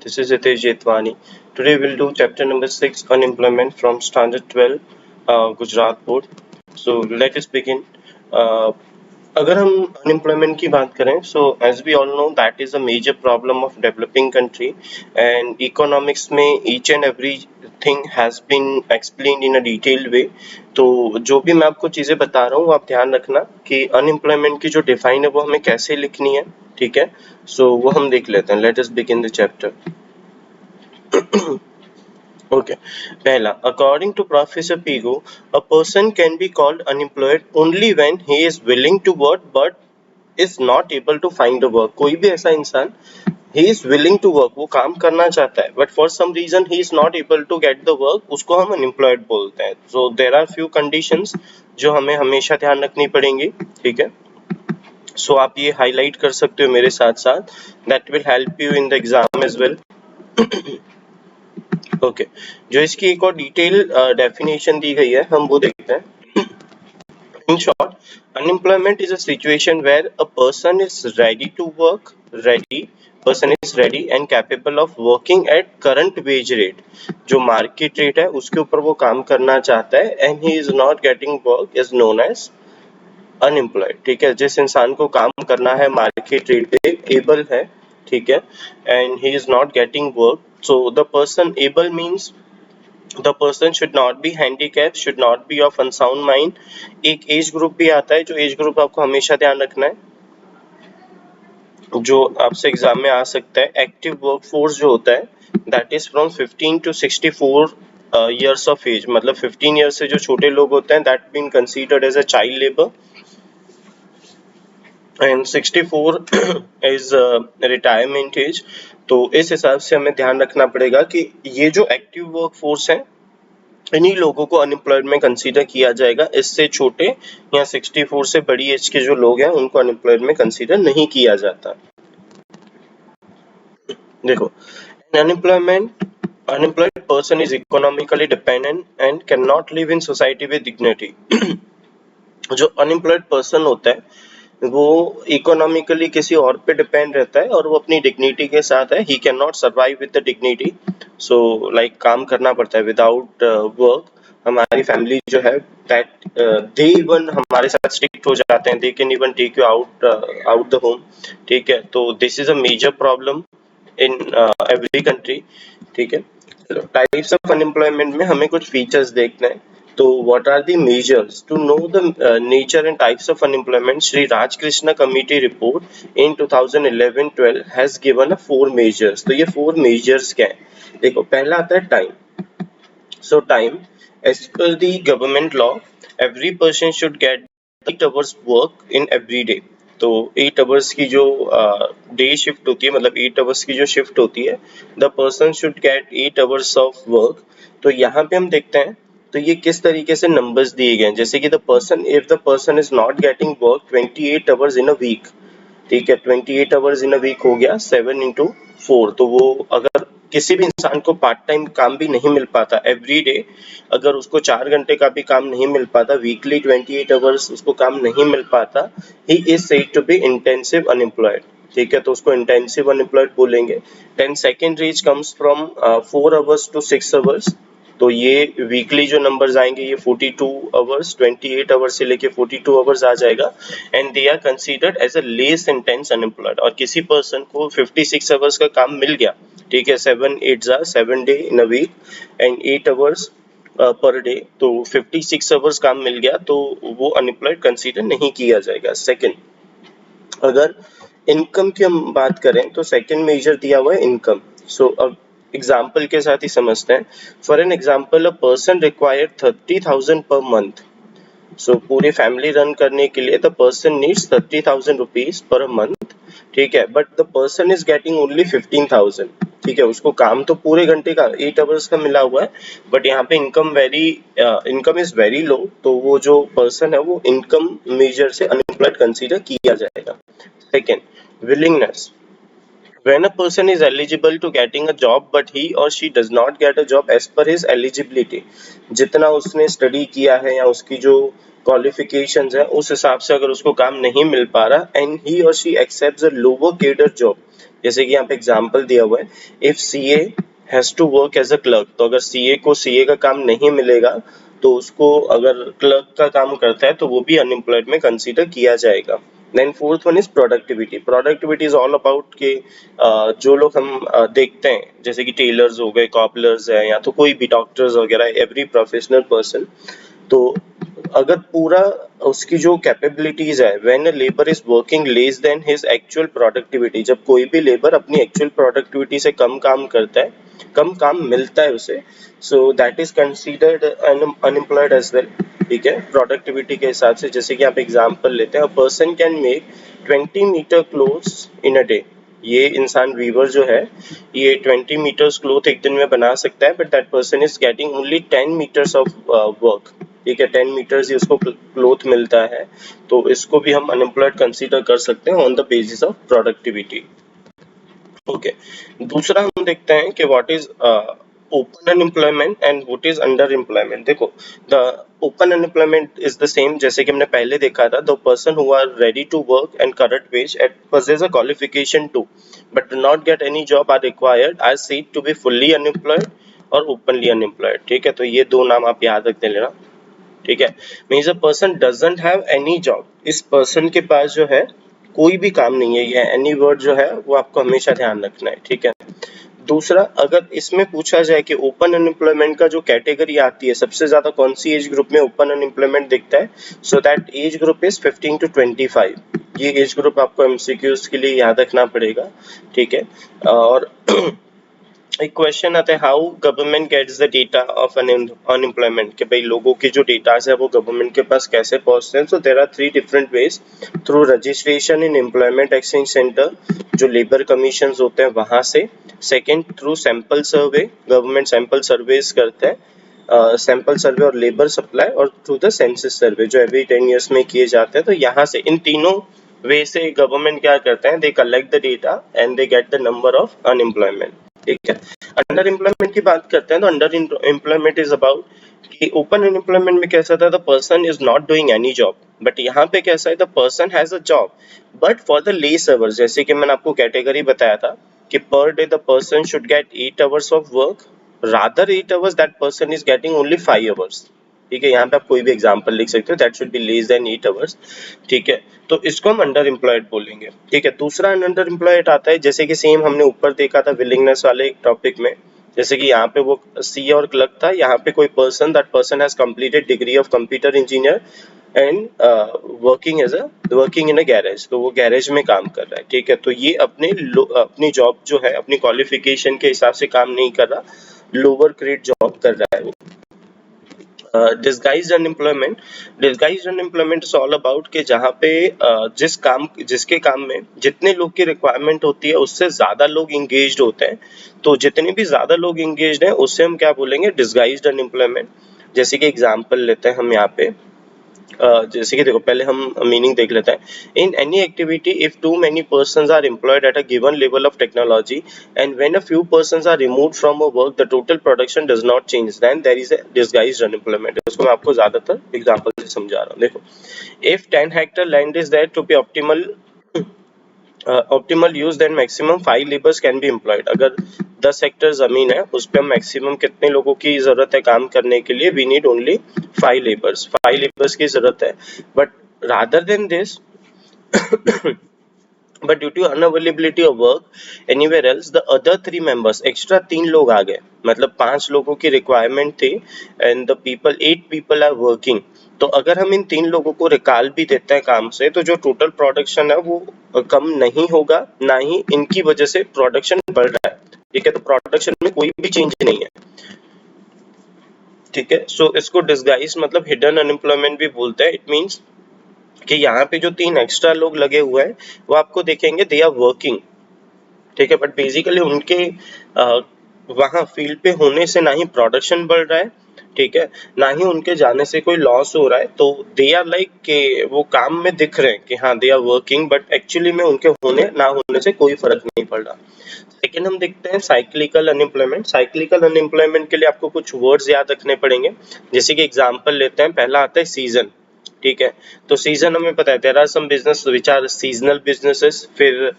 This is Hitesh Jetwani. Today we'll do chapter number 6, Unemployment from Standard 12, Gujarat Board. So let us begin. Uh, अगर हम unemployment की बात करें so as we all know that is a major problem of developing country and economics में each and every thing has been explained in a detailed way. तो जो भी मैं आपको चीजें बता रहा हूँ आप ध्यान रखना कि अनएम्प्लॉयमेंट की जो डिफाइन है वो हमें कैसे लिखनी है, ठीक है। सो वो हम देख लेते हैं। Let us begin the chapter. Okay. Pehla, according to Professor Pigu, a person can be called unemployed only when he is willing to work but is not able to find a work. कोई भी ऐसा इंसान he is willing to work, वो काम करना चाहता है but for some reason he is not able to get the work, उसको हम unemployed बोलते हैं। So there are few conditions जो हमें हमेशा ध्यान रखनी पड़ेंगी, ठीक है। So आप ये highlight कर सकते हो मेरे साथ साथ, that will help you in the exam as well. Okay जो इसकी एक और डिटेल डेफिनेशन दी गई है हम वो देखते हैं। In short, unemployment is a situation where a person is ready to work, person is ready and capable of working at current wage rate, जो मार्केट रेट है उसके ऊपर वो काम करना चाहता है, and he is not getting work is known as unemployed, ठीक है। जिस इंसान को काम करना है मार्केट रेट पे, एबल है, ठीक है, and he is not getting work, so the person able means the person should not be handicapped, should not be of unsound mind। एक एज ग्रुप भी आता है, जो एज ग्रुप आपको हमेशा ध्यान रखना है, जो आपसे एग्जाम में आ सकता है। एक्टिव वर्क फोर्स जो होता है that is from 15 to 64 years of age, मतलब 15 ईयर से जो छोटे लोग होते हैं that been considered as a child labour, and 64 is retirement age. तो इस हिसाब से हमें ध्यान रखना पड़ेगा कि ये जो एक्टिव वर्क फोर्स है इन्हीं लोगों को अनएम्प्लॉयड में कंसीडर किया जाएगा। इससे छोटे या 64 से बड़ी एज के जो लोग हैं उनको अनएम्प्लॉयड में कंसीडर नहीं किया जाता। देखो, unemployed person is economically dependent and can not live in society with dignity. जो अनएम्प्लॉयड पर्सन होता है वो इकोनॉमिकली किसी और पे डिपेंड रहता है और वो अपनी डिग्निटी के साथ है। He can not survive with the dignity, so like काम करना पड़ता है विदाउट वर्क। हमारी फैमिली जो है दैट दे इवन हमारे साथ स्ट्रिक्ट हो जाते हैं, they can even take you out the home, ठीक है। तो this is a major problem in every country, ठीक है। टाइप्स ऑफ अनएम्प्लॉयमेंट में हमें कुछ फीचर्स देखना है। तो what are the measures to know the nature and types of unemployment? Shri Raj Krishna Committee report in 2011-12 has given a 4 measures। तो ये 4 measures क्या है? देखो, पहला आता है time. So time, as per the government law, every person should get 8 hours work in every day। तो 8 hours की जो डे शिफ्ट होती है, मतलब 8 hours की जो शिफ्ट होती है, the person should get 8 hours of work. तो यहाँ पे हम देखते हैं तो ये किस तरीके से नंबर्स दिए गए हैं, जैसे कि the person if the person is not getting work 28 hours in a week, ठीक है, 28 hours इन अ वीक हो गया 7 into 4। तो वो अगर किसी भी इंसान को पार्ट टाइम काम भी नहीं मिल पाता एवरी डे, अगर उसको 4 घंटे का भी काम नहीं मिल पाता, वीकली 28 hours उसको काम नहीं मिल पाता, he is said to be intensive unemployed, ठीक है। तो उसको इंटेंसिव अनएम्प्लॉयड बोलेंगे। Then second range comes from 4 hours to 6 hours। तो ये वीकली जो नंबर्स आएंगे ये 42 hours, 28 hours से लेके 42 hours आ जाएगा, and they are considered as a less intense unemployed. और किसी पर्सन को 56 hours का काम मिल गया, ठीक है, 7 day in a week and 8 hours per day, तो 56 hours काम मिल गया तो वो अनएम्प्लॉयड कंसीडर नहीं किया जाएगा। सेकेंड, अगर इनकम की हम बात करें तो सेकेंड मेजर दिया हुआ है इनकम। सो अब एग्जाम्पल के साथ ही समझते हैं। For an example, a person required 30,000 per month. सो पूरी फैमिली रन करने के लिए the person needs 30,000 rupees per month, ठीक है, but the person is getting only 15,000, ठीक है। उसको काम तो पूरे घंटे का 8 hours का मिला हुआ है, बट यहाँ पे इनकम इज वेरी लो, तो वो जो पर्सन है वो इनकम मेजर से अनएम्प्लॉयड कंसीडर किया जाएगा। Second, willingness, when a person is eligible to getting a job but he or she does not get a job as per his eligibility, जितना उसने स्टडी किया है या उसकी जो क्वालिफिकेशंस है उस हिसाब से अगर उसको काम नहीं मिल पा रहा, एंड ही और she accepts a lower cadre job, जैसे कि यहाँ पे एग्जाम्पल दिया हुआ है, if CA has to work as a clerk, तो अगर सीए को सीए का काम नहीं मिलेगा तो उसको अगर क्लर्क का काम करता है तो वो भी अनएम्प्लॉयड में कंसीडर किया जाएगा। Then fourth one is productivity. Productivity is all about के जो लोग हम देखते हैं जैसे कि टेलर्स हो गए, कॉपलर्स है, या तो कोई भी डॉक्टर्स वगैरह, एवरी प्रोफेशनल पर्सन। तो अगर पूरा उसकी जो कैपेबिलिटीज है, when a labour is working less than his actual productivity, जब कोई भी लेबर अपनी एक्चुअल प्रोडक्टिविटी से कम काम करता है, कम काम मिलता है उसे, so that is considered unemployed as well. ठीक है, प्रोडक्टिविटी के हिसाब से। जैसे कि आप एग्जांपल लेते हैं, a person can make 20 metre clothes in a day. ये इंसान वीवर जो है, ये 20 मीटर्स क्लोथ एक दिन में बना सकता है, but that person is getting only 10 metres of work. ठीक है, 10 मीटर्स ही उसको क्लोथ मिलता है, तो इसको भी हम अनएम्प्लॉयड कंसीडर कर सकते हैं on the basis of productivity. Okay, दूसरा हम देखते हैं कि what is open unemployment and what is under employment. देखो, the open unemployment is the same जैसे कि हमने पहले देखा था, the person who are ready to work and current wage at possess a qualification too but do not get any job are required are said to be fully unemployed और openly unemployed। ठीक है, तो ये दो नाम आप याद रखते लेना। ठीक है, means a person doesn't have any job, इस पर्सन के पास जो है कोई भी काम नहीं है, ये एनी वर्ड जो है वो आपको हमेशा ध्यान रखना है। ठीक है, दूसरा, अगर इसमें पूछा जाए कि ओपन अनएम्प्लॉयमेंट का जो कैटेगरी आती है, सबसे ज्यादा कौन सी एज ग्रुप में ओपन अनएम्प्लॉयमेंट दिखता है, so that age group is 15 to 25। ये एज ग्रुप आपको एमसीक्यूज के लिए याद रखना पड़ेगा। ठीक है, और एक क्वेश्चन आता है, how government gets the data of unemployment, कि भाई लोगों के जो डेटास है वो गवर्नमेंट के पास कैसे पहुंचते हैं। So there are 3 different ways, through registration in employment exchange centre, जो लेबर कमीशन होते हैं वहां से। Second, through sample survey, government sample surveys करते हैं, सैंपल सर्वे और लेबर सप्लाई, और थ्रू द सेंसस सर्वे जो एवरी 10 ईयर्स में किए जाते हैं। तो यहाँ से इन तीनों वे से गवर्नमेंट क्या करते हैं, they collect the data and they get the number of unemployment. ठीक है, अंडर एम्प्लॉयमेंट की बात करते हैं तो अंडर एम्प्लॉयमेंट इज अबाउट कि ओपन अनएम्प्लॉयमेंट में कैसा था, the person is not doing any job, but यहाँ पे कैसा है, the person has a job but for the less hours. जैसे कि मैंने आपको कैटेगरी बताया था कि per day the person should get 8 hours of work, rather 8 hours that person is getting only 5 hours। ठीक है, यहाँ पे आप कोई भी एग्जांपल लिख सकते हो, that should be less than 8 hours। ठीक है, तो इसको हम अंडर एम्प्लॉयड बोलेंगे। ठीक है, दूसरा अंडर एम्प्लॉयड आता है, जैसे कि सेम हमने ऊपर देखा था विलिंगनेस वाले टॉपिक में, जैसे कि यहाँ पे वो सी और क्लर्क था, यहाँ पे कोई person, that person has completed degree of computer engineer and working in a garage, तो वो गैरेज में काम कर रहा है। ठीक है, तो ये अपनी जॉब जो है अपनी क्वालिफिकेशन के हिसाब से काम नहीं कर रहा, लोअर ग्रेड जॉब कर रहा है वो। Disguised unemployment, disguised unemployment is all about कि जहाँ पे जिसके काम में जितने लोग की रिक्वायरमेंट होती है उससे ज्यादा लोग इंगेज्ड होते हैं, तो जितने भी ज्यादा लोग इंगेज्ड हैं उससे हम क्या बोलेंगे, डिस्गाइज्ड अनएम्प्लॉयमेंट। जैसे कि एग्जांपल लेते हैं हम यहाँ पे, जैसे कि देखो पहले हम मीनिंग देख लेते हैं। In any activity if too many persons are employed at a given level of technology and when a few persons are removed from a work the total production does not change, then there is a disguised unemployment. इसको मैं आपको ज्यादातर example से समझा रहा हूँ। देखो, if 10 hectare land is there to be optimal use, then maximum 5 labours can be employed. अगर 10 हेक्टेयर जमीन है उस पे हम मैक्सिमम कितने लोगों की जरूरत है काम करने के लिए, we need only 5 labours, 5 labours की जरूरत है। But rather than this but due to unavailability of work anywhere else the other 3 members, extra 3 लोग आ गए, मतलब 5 लोगों की रिक्वायरमेंट थी and the people 8 people are working। तो अगर हम इन 3 लोगों को रिकॉल भी देते हैं काम से, तो जो टोटल प्रोडक्शन है वो कम नहीं होगा, ना ही इनकी वजह से प्रोडक्शन बढ़ रहा है। ठीक है, तो प्रोडक्शन में कोई भी चेंज नहीं है। ठीक है, सो इसको डिसगाइज मतलब हिडन अनएम्प्लॉयमेंट भी बोलते हैं। इट मींस कि यहाँ पे जो 3 एक्स्ट्रा लोग लगे हुए हैं वो आपको देखेंगे दे आर वर्किंग। ठीक है, बट बेसिकली उनके वहां फील्ड पे होने से ना ही प्रोडक्शन बढ़ रहा है, ठीक है, ना ही उनके जाने से कोई लॉस हो रहा है। तो दे आर लाइक के वो काम में दिख रहे हैं कि हाँ they are working, but actually में उनके होने ना होने से कोई फर्क नहीं पड़ रहा। सेकेंड हम देखते हैं साइक्लिकल अनएम्प्लॉयमेंट। साइक्लिकल अनएम्प्लॉयमेंट के लिए आपको कुछ वर्ड्स याद रखने पड़ेंगे। जैसे कि एग्जांपल लेते हैं, पहला आता है सीजन। ठीक है। तो सीजन हमें पता है there are some business which are seasonal businesses, फिर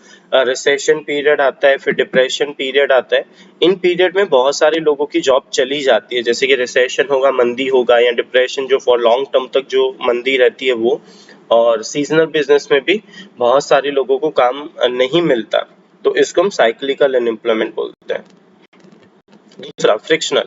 रिसेशन पीरियड आता है, फिर डिप्रेशन पीरियड आता है। इन पीरियड में बहुत सारे लोगों की जॉब चली जाती है, जैसे कि रिसेशन होगा, मंदी होगा, या डिप्रेशन जो फॉर लॉन्ग टर्म तक जो मंदी रहती है वो। और सीजनल बिजनेस में भी बहुत सारे लोगों को काम नहीं मिलता, तो इसको हम साइक्लिकल अनएम्प्लॉयमेंट बोलते हैं। दूसरा frictional.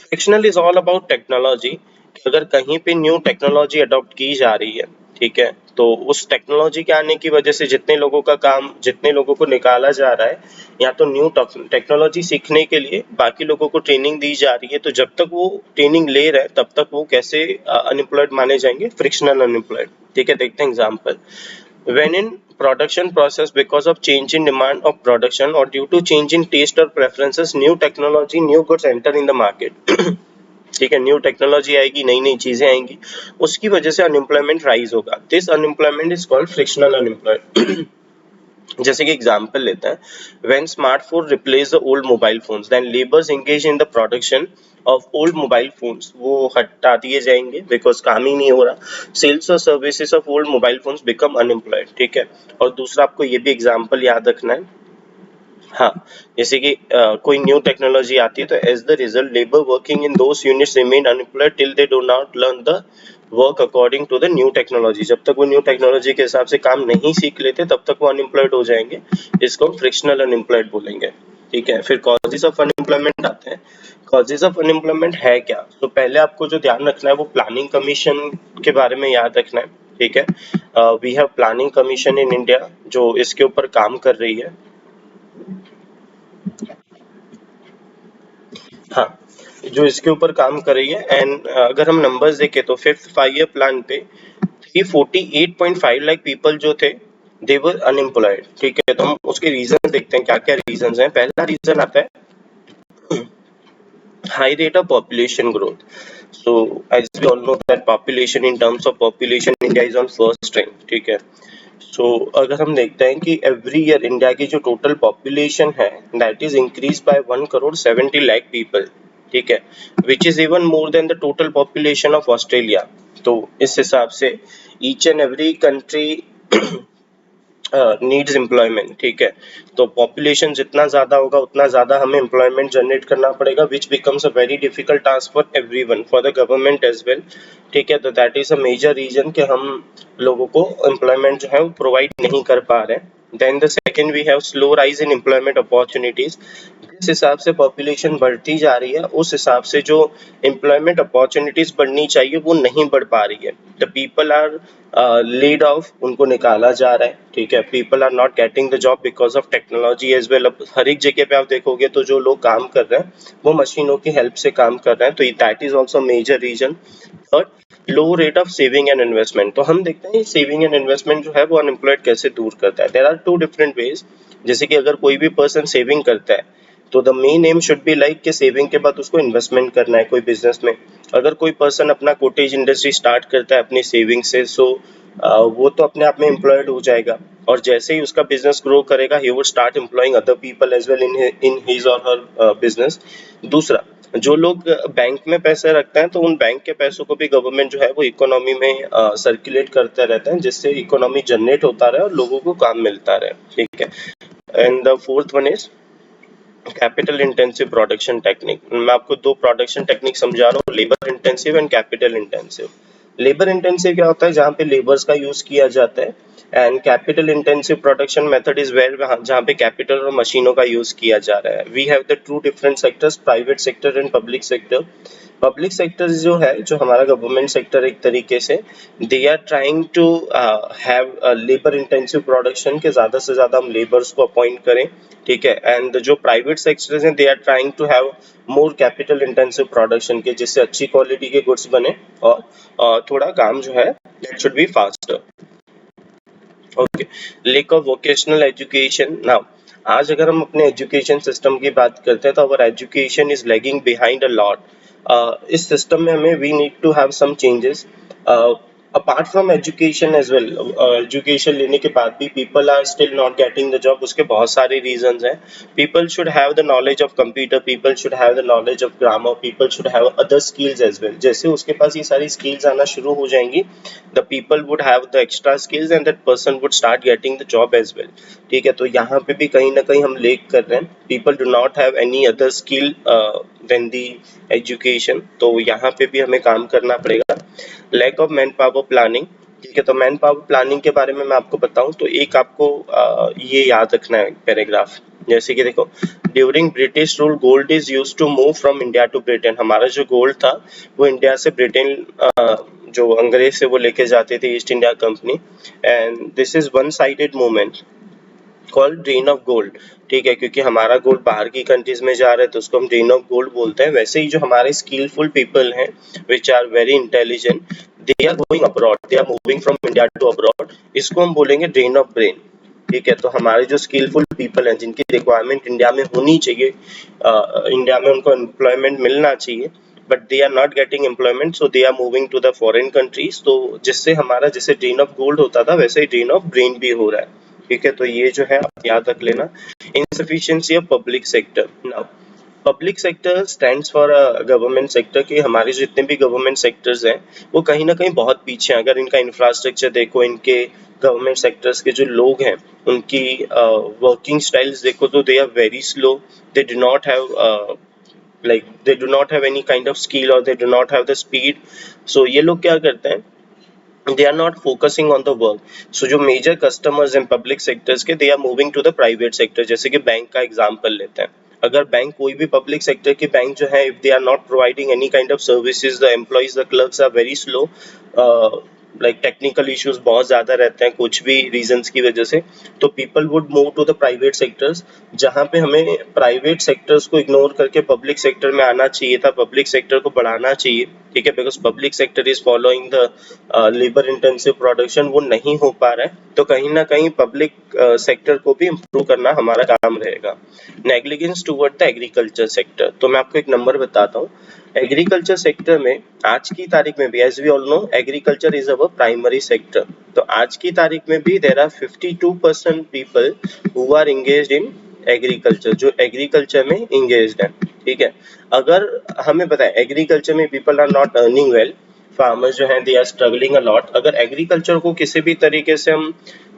Frictional is all about technology. अगर कहीं पे न्यू टेक्नोलॉजी अडॉप्ट की जा रही है, ठीक है, तो उस टेक्नोलॉजी के आने की वजह से जितने लोगों का काम, जितने लोगों को निकाला जा रहा है, या तो न्यू टेक्नोलॉजी सीखने के लिए बाकी लोगों को ट्रेनिंग दी जा रही है, तो जब तक वो ट्रेनिंग ले रहे हैं तब तक वो कैसे अनएम्प्लॉयड माने जाएंगे? Frictional unemployed. ठीक है, देखते हैं example. When in production process, because of change in demand of production or due to change in taste or preferences, new technology, new goods enter in the market. ठीक है, new technology आएगी, नई नई चीजें आएंगी, उसकी वजह से अनएम्प्लॉयमेंट राइज होगा। This unemployment is called frictional unemployed. जैसे कि एग्जांपल लेते हैं, when smartphone replace the old mobile phones, then labours engage in the production of old mobile phones, वो हटा दिए जाएंगे बिकॉज काम ही नहीं हो रहा। सेल्स और services of old mobile phones become unemployed. ठीक है, और दूसरा आपको ये भी एग्जांपल याद रखना है। हाँ, जैसे कि कोई न्यू टेक्नोलॉजी आती है तो as the result labour working in those units remain unemployed till they do not learn the work according to the new technology. जब तक वो न्यू टेक्नोलॉजी के हिसाब से काम नहीं सीख लेते तब तक वो अनएम्प्लॉयड हो जाएंगे। इसको हम फ्रिक्शनल अनएम्प्लॉयड बोलेंगे। ठीक है, फिर कॉजेज ऑफ अनएम्प्लॉयमेंट आते हैं। कॉजेज ऑफ अनएम्प्लॉयमेंट है क्या? तो पहले आपको जो ध्यान रखना है वो प्लानिंग कमीशन के बारे में याद रखना है। ठीक है, we have planning commission in India जो इसके ऊपर काम कर रही है। हाँ, जो इसके ऊपर काम कर रही है। एंड अगर हम नंबर्स देखें तो फिफ्थ 5 ईयर प्लान पे 348.5 लाख पीपल जो थे दे वर अनएम्प्लॉयड। ठीक है, तो हम उसके रीजन देखते हैं क्या क्या रीजन हैं। पहला रीजन आता है high rate of population growth. So as we all know that population, in terms of population, India is on first rank. ठीक है, सो अगर हम देखते हैं कि एवरी ईयर इंडिया की जो टोटल पॉपुलेशन है that is increase by 1,70,00,000 people. ठीक है, which is even more than the total population of Australia. तो इस हिसाब से each and every country needs employment. ठीक है, तो पॉपुलेशन जितना ज्यादा होगा उतना ज्यादा हमें एम्प्लॉयमेंट जनरेट करना पड़ेगा, which becomes a very difficult task for everyone, for the government as well. ठीक है, तो that is a major reason कि हम लोगों को एम्प्लॉयमेंट जो है वो प्रोवाइड नहीं कर पा रहे हैं। Then the second we have slow rise in employment opportunities. जिस हिसाब से पॉपुलेशन बढ़ती जा रही है उस हिसाब से जो एम्प्लॉयमेंट अपॉर्चुनिटीज बढ़नी चाहिए वो नहीं बढ़ पा रही है। The people are laid off, उनको निकाला जा रहा है। ठीक है, people are not getting the job because of technology as well. अब हर एक जगह पे आप देखोगे तो जो लोग काम कर रहे हैं वो मशीनों की हेल्प से काम कर रहे हैं, तो that is also major reason. Third, low rate of saving and investment. तो हम देखते हैं सेविंग एंड इन्वेस्टमेंट जो है वो अनएम्प्लॉयड कैसे दूर करता है। There are two different ways. जैसे कि अगर कोई भी पर्सन सेविंग करता है तो the main M should be like कि सेविंग के बाद उसको इन्वेस्टमेंट करना है कोई बिजनेस में। अगर कोई पर्सन अपना कोटेज इंडस्ट्री स्टार्ट करता है अपनी सेविंग से, सो वो तो अपने आप में एम्प्लॉयड हो जाएगा, और जैसे ही उसका बिजनेस ग्रो करेगा he would start employing other people as well in his और हर बिजनेस। दूसरा, जो लोग बैंक में पैसे रखते हैं तो उन बैंक के पैसों को भी गवर्नमेंट जो है वो इकोनॉमी में सर्कुलेट करते रहते हैं, जिससे इकोनॉमी जनरेट होता रहे और लोगों को काम मिलता रहे। ठीक है, and the fourth one is capital intensive production technique. मैं आपको दो प्रोडक्शन टेक्निक समझा रहा हूँ, labour intensive and capital intensive. Labour intensive क्या होता है? जहाँ पे लेबर्स का यूज किया जाता है। And capital intensive production method is where, जहाँ पे कैपिटल और मशीनों का यूज किया जा रहा है। We have the two different sectors, private sector and public sector. Public sector जो है, जो हमारा गवर्नमेंट सेक्टर एक तरीके से, they are trying to have labour intensive production के ज्यादा से ज्यादा हम लेबर्स को अपॉइंट करें। ठीक है, एंड जो प्राइवेट सेक्टर्स हैं they are trying to have more capital intensive production के, जिससे अच्छी क्वालिटी के गुड्स बने और थोड़ा काम जो है that should be faster. Okay, lake of vocational education. Now आज अगर हम अपने एजुकेशन सिस्टम की बात करते हैं तो our education is lagging behind a lot. इस सिस्टम में हमें we need to have some changes. Apart from education as well, education लेने के बाद भी people are still not getting the job, उसके बहुत सारे रीजंस हैं. People should have the knowledge of computer, people should have the knowledge of grammar, people should have other skills as well. जैसे उसके पास ये सारी स्किल्स आना शुरू हो जाएंगी, the people would have the extra skills and that person would start getting the job as well. ठीक है, तो यहाँ पे भी कहीं ना कहीं हम लेक कर रहे हैं, people do not have any other skill than the education. तो यहाँ पे भी हमें काम करना पड़ेगा. Lack of manpower planning. ठीक है, तो मैन पावर प्लानिंग के बारे में मैं आपको बताऊं तो एक आपको ये याद रखना है पैराग्राफ. जैसे कि देखो, during British rule gold is used to move from India to Britain. हमारा जो गोल्ड था वो इंडिया से ब्रिटेन, जो अंग्रेज से वो लेके जाते थे, east India company. And this is one sided movement called drain of gold. ठीक है, क्योंकि हमारा गोल्ड बाहर की कंट्रीज में जा रहा है तो उसको हम ड्रेन ऑफ गोल्ड बोलते हैं. वैसे ही जो हमारे स्किलफुल पीपल हैं which are very intelligent, they are going abroad, they are moving from India to abroad, इसको हम बोलेंगे ड्रेन ऑफ ब्रेन. ठीक है, तो हमारे जो स्किलफुल पीपल हैं जिनकी रिक्वायरमेंट इंडिया में होनी चाहिए, इंडिया में उनको एम्प्लॉयमेंट मिलना चाहिए, but they are not getting employment, so they are moving to the foreign countries. तो जिससे हमारा जैसे ड्रेन ऑफ गोल्ड होता था वैसे ही ड्रेन ऑफ ब्रेन भी हो रहा है. ठीक है, तो ये जो है आप याद रख लेना. Insufficiency of public sector. Now public sector stands for government sector. कि हमारे जितने भी गवर्नमेंट सेक्टर्स हैं वो कहीं ना कहीं बहुत पीछे हैं. अगर इनका इंफ्रास्ट्रक्चर देखो, इनके गवर्नमेंट सेक्टर्स के जो लोग हैं उनकी वर्किंग स्टाइल्स देखो, तो they are very slow. They do not have like they do not have any kind of skill or they do not have the speed. So ये लोग क्या करते हैं, they are not focusing on the work. So जो major customers हैं public sectors के, they are moving to the private sector. जैसे कि बैंक का एग्जांपल लेते हैं. अगर बैंक कोई भी पब्लिक सेक्टर की बैंक जो है, if they are not providing any kind of services, the employees, the clerks are very slow, like technical issues बहुत ज्यादा रहते हैं कुछ भी रीजंस की वजह से, तो people would move to the private sectors. जहां पे हमें प्राइवेट सेक्टर्स को इग्नोर करके पब्लिक सेक्टर में आना चाहिए था, पब्लिक सेक्टर को बढ़ाना चाहिए. ठीक है, because public sector is following the labour intensive production, वो नहीं हो पा रहा है. तो कहीं ना कहीं पब्लिक सेक्टर को भी इम्प्रूव करना हमारा काम रहेगा. Negligence toward the agriculture sector. तो मैं आपको एक नंबर बताता हूँ. एग्रीकल्चर सेक्टर में आज की तारीख में भी, as we all know, agriculture is our primary sector. तो आज की तारीख में भी there are 52% people who are engaged in agriculture, जो एग्रीकल्चर में एंगेज्ड है. ठीक है, अगर हमें पता है एग्रीकल्चर में people are not earning well, farmers जो हैं they are struggling a lot. अगर एग्रीकल्चर को किसी भी तरीके से हम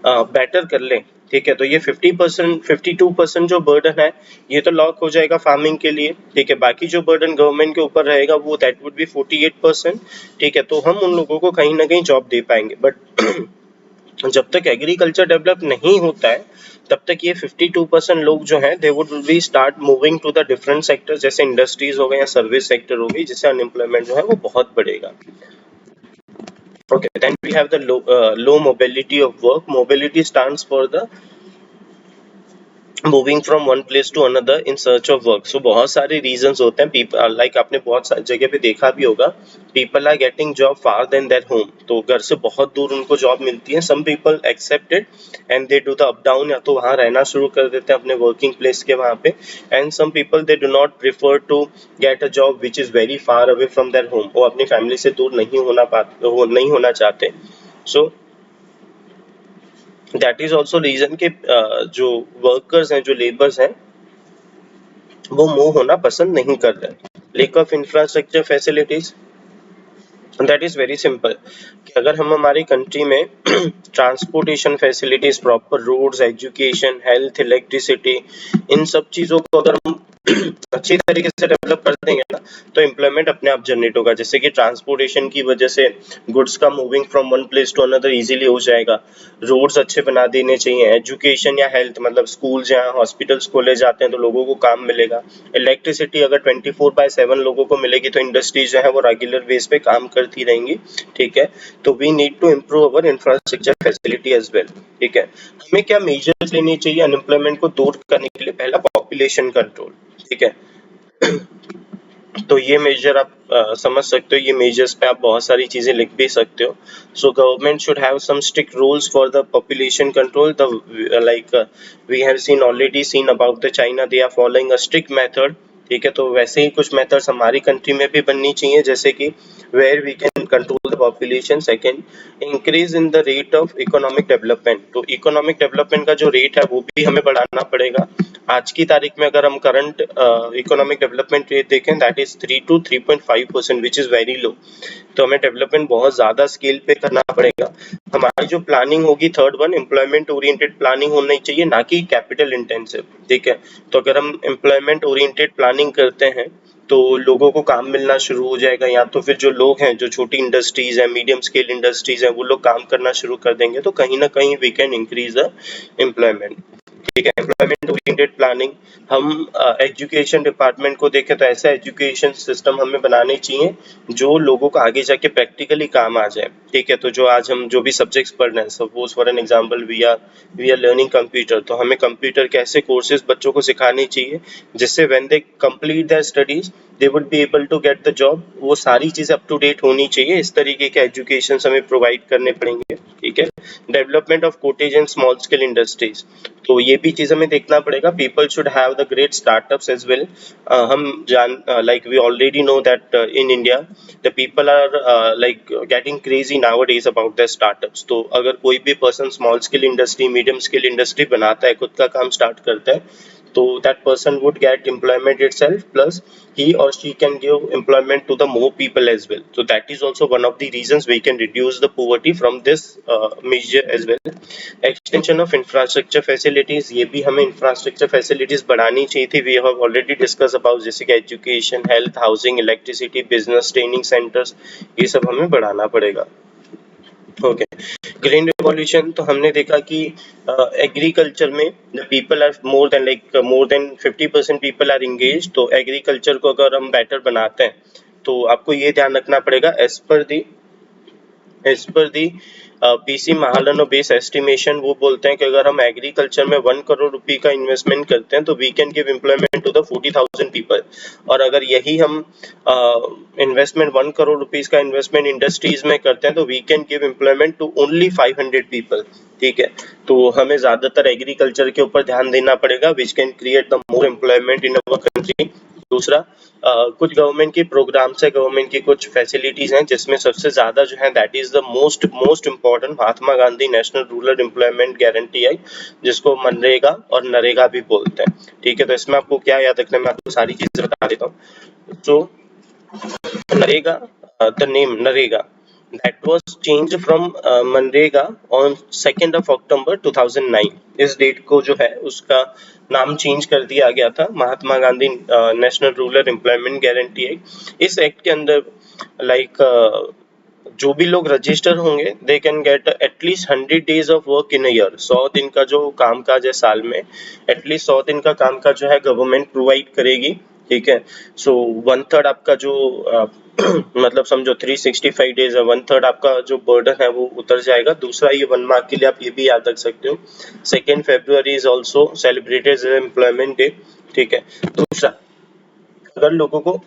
बेटर कर लें, ठीक है, तो ये 50% 52% जो बर्डन है ये तो लॉक हो जाएगा फार्मिंग के लिए. ठीक है, बाकी जो बर्डन गवर्नमेंट के ऊपर रहेगा वो दैट वुड बी 48%. ठीक है, तो हम उन लोगों को कहीं ना कहीं जॉब दे पाएंगे. बट जब तक एग्रीकल्चर डेवलप नहीं होता है तब तक ये 52% लोग जो हैं they would be start moving to the different sector, जैसे इंडस्ट्रीज हो गए या सर्विस सेक्टर हो गई, जिससे अनएम्प्लॉयमेंट जो है वो बहुत बढ़ेगा. Okay, then we have the low mobility of work. Mobility stands for the moving from one place to another in search of work. So बहुत सारे रीजंस होते हैं. पीपल लाइक आपने बहुत सारी जगह पे देखा भी होगा, people are getting job far than their home. तो घर से बहुत दूर उनको जॉब मिलती है. Some people accept it and they do the up down, या तो वहाँ रहना शुरू कर देते हैं अपने वर्किंग प्लेस के वहाँ पे. And some people they do not prefer to get a job which is very far away from their home. वो अपनी फैमिली से दूर नहीं होना चाहते. So that is also reason कि जो वर्कर्स हैं, जो लेबर्स हैं, वो मूव होना पसंद नहीं कर रहे. Lack of infrastructure facilities. That is very simple कि अगर हम हमारी कंट्री में transportation facilities, proper roads, education, health, electricity, इन सब चीजों को अगर हम अच्छी तरीके से डेवलप कर देंगे ना, तो एम्प्लॉयमेंट अपने आप जनरेट होगा. जैसे कि ट्रांसपोर्टेशन की वजह से गुड्स का moving from one place to another easily हो जाएगा. रोड्स अच्छे बना देने चाहिए. एजुकेशन या हेल्थ, मतलब स्कूल्स या हॉस्पिटल्स खोले जाते हैं तो लोगों को काम मिलेगा. इलेक्ट्रिसिटी अगर 24/7 लोगों को मिलेगी तो इंडस्ट्रीज जो है वो रेगुलर बेस पे काम करती रहेंगी. ठीक है, तो we need to improve our infrastructure facility as well. ठीक है, हमें क्या मेजर्स लेने चाहिए अनएम्प्लॉयमेंट को दूर करने के लिए? पहला, पॉपुलेशन कंट्रोल. ठीक है, तो ये मेजर आप समझ सकते हो. ये मेजर्स पे आप बहुत सारी चीजें लिख भी सकते हो. So government should have some strict rules for the population control. The like we have already seen about the China, they are following a strict method. ठीक है, तो वैसे ही कुछ मेथड्स हमारी कंट्री में भी बननी चाहिए, जैसे कि where we can control the population, second increase in the rate of economic development. तो इकोनॉमिक डेवलपमेंट का जो रेट है वो भी हमें बढ़ाना पड़ेगा। आज की तारीख में अगर हम करंट इकोनॉमिक डेवलपमेंट रेट देखें that is 3 to 3.5%, which is very low. तो हमें डेवलपमेंट बहुत ज्यादा स्केल पे करना पड़ेगा। हमारी जो प्लानिंग होगी, third one, employment oriented planning होनी चाहिए, ना कि कैपिटल इंटेंसिव। ठीक है, तो अगर हम एम्प्लॉयमेंट ओरिएंटेड प्लानिंग करते हैं तो लोगों को काम मिलना शुरू हो जाएगा, या तो फिर जो लोग हैं, जो छोटी इंडस्ट्रीज है, मीडियम स्केल इंडस्ट्रीज है, वो लोग काम करना शुरू कर देंगे, तो कहीं ना कहीं we can increase the employment. ठीक है, एम्प्लॉयमेंट ओरिएंटेड प्लानिंग। हम एजुकेशन डिपार्टमेंट को देखें तो ऐसा एजुकेशन सिस्टम हमें बनाने चाहिए जो लोगों को आगे जाके प्रैक्टिकली काम आ जाए। ठीक है, तो जो आज हम जो भी सब्जेक्ट्स पढ़ रहे हैं, suppose for an example we are learning computer, तो हमें कंप्यूटर के ऐसे कोर्सेज बच्चों को सिखाने चाहिए जिससे when they complete their studies they would be able to get the job. वो सारी चीजें अप टू डेट होनी चाहिए, इस तरीके के एजुकेशन हमें प्रोवाइड करने पड़ेंगे। ठीक है, development of cottage and small scale industries, तो ये भी चीज हमें देखना पड़ेगा। People should have the great startups as well. हम जान like we already know that in India the people are like getting crazy nowadays about the startups. तो अगर कोई भी person small scale industry, medium scale industry बनाता है, खुद का काम स्टार्ट करता है, तो that person would get employment itself, plus he or she can give employment to the more people as well. So that is also one of the reasons we can reduce the poverty from this measure as well. Extension of infrastructure facilities, ये भी हमें infrastructure facilities बढ़ानी चाहिए थी। We have already discussed about जैसे कि education, health, housing, electricity, business, training centers, ये सब हमें बढ़ाना पड़ेगा। ओके, ग्रीन रिवॉल्यूशन, तो हमने देखा कि एग्रीकल्चर में the people are more than 50% people are engage. तो एग्रीकल्चर को अगर हम बेटर बनाते हैं तो आपको ये ध्यान रखना पड़ेगा, एज पर दी पीसी महालनो बेस एस्टिमेशन, वो बोलते हैं कि अगर हम एग्रीकल्चर में 1 करोड़ रुपए का इन्वेस्टमेंट करते हैं तो we can give employment to the 40,000 people. और अगर यही हम इन्वेस्टमेंट 1 करोड़ रुपीस का इन्वेस्टमेंट इंडस्ट्रीज में करते हैं तो we can give employment to only 500 people. ठीक है, तो हमें ज्यादातर एग्रीकल्चर के ऊपर ध्यान देना पड़ेगा, which can create the more employment in our country. दूसरा, कुछ गवर्नमेंट की प्रोग्राम्स है, गवर्नमेंट की कुछ फैसिलिटीज हैं, जिसमें सबसे ज्यादा जो है that is the most important Mahatma Gandhi national rural employment guarantee act, जिसको मनरेगा और नरेगा भी बोलते हैं। ठीक है, तो इसमें आपको क्या याद रखना है, मैं आपको सारी चीजें बता देता हूँ। तो NREGA, the name NREGA that was changed from MNREGA on 2nd of October 2009। इस डेट को जो है उसका नाम चेंज कर दिया गया था Mahatma Gandhi national rural employment guarantee act. इस एक्ट के अंदर लाइक जो भी लोग रजिस्टर होंगे they can get at least 100 days of work in a year. 100 दिन का जो कामकाज है साल में, एटलीस्ट 100 दिन का कामकाज जो है गवर्नमेंट प्रोवाइड करेगी। ठीक है, सो 1/3 आपका जो मतलब समझो 365 डेज है, 1/3 आपका जो बर्डन है वो उतर जाएगा। दूसरा, ये 1 मार्क के लिए आप ये भी याद रख सकते हो, 2 February is also celebrated as employment day. ठीक है, दूसरा, अगर लोगों को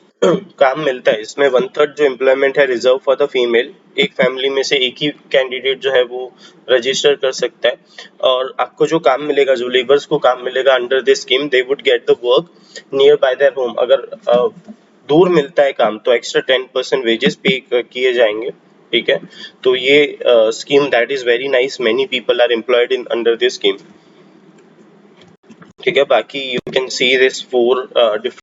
काम मिलता है, इसमें 1/3 जो एम्प्लॉयमेंट है रिजर्व फॉर द फीमेल, एक फैमिली में से एक ही कैंडिडेट जो है वो रजिस्टर कर सकता है, और आपको जो काम मिलेगा, जो लेबर्स को काम मिलेगा under this scheme, they would get the work near by their home. अगर दूर मिलता है काम तो एक्स्ट्रा 10% वेजेस पे किए जाएंगे। ठीक है, तो ये scheme that is very nice, many people are employed in under this scheme. ठीक है, बाकी you can see this 4 different